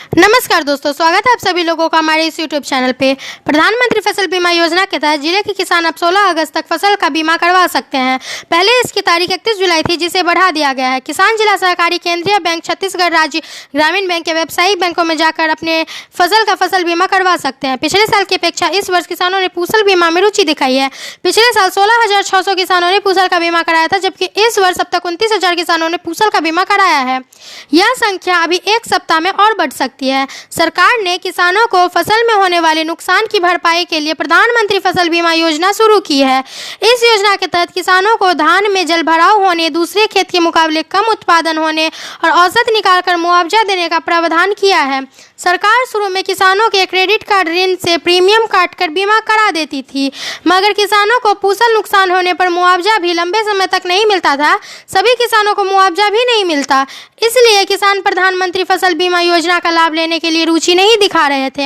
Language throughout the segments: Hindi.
नमस्कार दोस्तों, स्वागत है आप सभी लोगों का हमारे इस YouTube चैनल पे। प्रधानमंत्री फसल बीमा योजना के तहत जिले के किसान अब 16 अगस्त तक फसल का बीमा करवा सकते हैं। पहले इसकी तारीख 31 जुलाई थी, जिसे बढ़ा दिया गया है। किसान जिला सहकारी केंद्रीय बैंक, छत्तीसगढ़ राज्य ग्रामीण बैंक के व्यावसायिक बैंकों में जाकर अपने फसल बीमा करवा सकते हैं। पिछले साल की अपेक्षा इस वर्ष किसानों ने फसल बीमा में रुचि दिखाई है। पिछले साल 16,600 किसानों ने फसल का बीमा कराया था, जबकि इस वर्ष अब तक 29,000 किसानों ने फसल का बीमा कराया है। यह संख्या अभी एक सप्ताह में और बढ़ सकती है। सरकार ने किसानों को फसल में होने वाले नुकसान की भरपाई के लिए प्रधानमंत्री फसल बीमा योजना शुरू की है। इस योजना के तहत किसानों को धान में जलभराव होने, दूसरे खेत के मुकाबले कम उत्पादन होने और औसत निकालकर मुआवजा देने का प्रावधान किया है। सरकार शुरू में किसानों के क्रेडिट कार्ड ऋण से प्रीमियम काटकर बीमा करा देती थी, मगर किसानों को फसल नुकसान होने पर मुआवजा भी लंबे समय तक नहीं मिलता था। सभी किसानों को मुआवजा भी नहीं मिलता, इसलिए किसान प्रधानमंत्री फसल बीमा योजना का लाभ लेने के लिए रुचि नहीं दिखा रहे थे।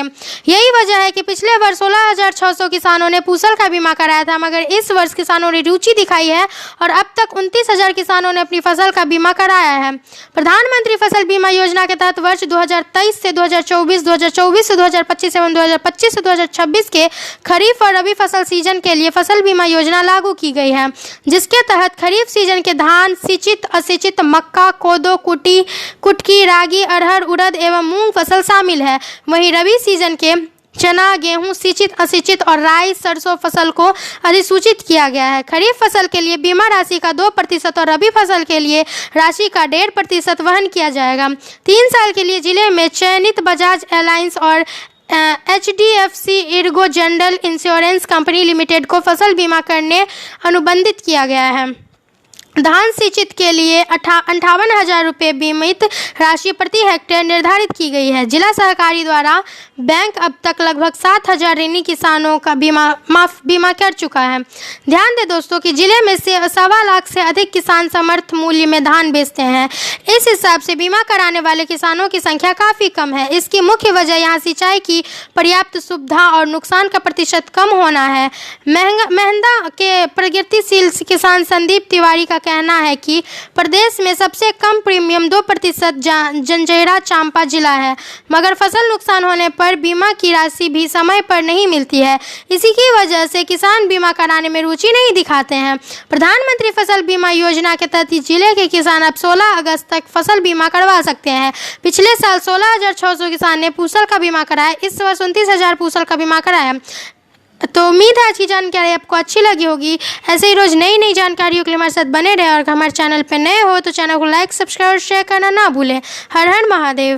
यही वजह है कि पिछले वर्ष 16,600 किसानों ने फसल का बीमा कराया था, मगर इस वर्ष किसानों ने रुचि दिखाई है और अब तक 29,000 किसानों ने अपनी फसल का बीमा कराया है। प्रधानमंत्री फसल बीमा योजना के तहत वर्ष 2023 से 2024, 2024 से 2025 एवं 2025 से 2026 के खरीफ और रबी फसल सीजन के लिए फसल बीमा योजना लागू की गई है, जिसके तहत खरीफ सीजन के धान, सिंचित, असिंचित, मक्का, कोदो, कुटकी, रागी, अरहर, उड़द एवं मूंग फसल शामिल है। वहीं रबी सीजन के चना, गेहूं, सिंचित, असिंचित और राई, सरसों फसल को अधिसूचित किया गया है। खरीफ फसल के लिए बीमा राशि का 2% और रबी फसल के लिए राशि का 1.5% वहन किया जाएगा। 3 साल के लिए जिले में चयनित बजाज एलायंस और HDFC Ergo general insurance company limited को फसल बीमा करने अनुबंधित किया गया है। धान सिंचित के लिए 58,000 रुपये बीमित राशि प्रति हेक्टेयर निर्धारित की गई है। जिला सहकारी द्वारा बैंक अब तक लगभग 7,000 ऋणी किसानों का बीमा कर चुका है। ध्यान दें दोस्तों कि जिले में से 1.25 लाख से अधिक किसान समर्थ मूल्य में धान बेचते हैं। इस हिसाब से बीमा कराने वाले किसानों की संख्या काफ़ी कम है। इसकी मुख्य वजह यहाँ सिंचाई की पर्याप्त सुविधा और नुकसान का प्रतिशत कम होना है। मेहंदा के प्रगतिशील किसान संदीप तिवारी का कहना है कि प्रदेश में सबसे कम प्रीमियम 2% जंजैरा चांपा जिला है, मगर फसल नुकसान होने पर बीमा की राशि भी समय पर नहीं मिलती है। इसी की वजह से किसान बीमा कराने में रुचि नहीं दिखाते हैं। प्रधानमंत्री फसल बीमा योजना के तहत जिले के किसान अब 16 अगस्त तक फसल बीमा करवा सकते हैं। पिछले साल 16,600 किसान ने फसल का बीमा कराया, इस वर्ष 29,000 फसल का बीमा कराया। तो उम्मीद है आज की जानकारी आपको अच्छी लगी होगी। ऐसे ही रोज नई जानकारियों के लिए हमारे साथ बने रहे और हमारे चैनल पर नए हो तो चैनल को लाइक, सब्सक्राइब और शेयर करना ना भूलें। हर हर महादेव।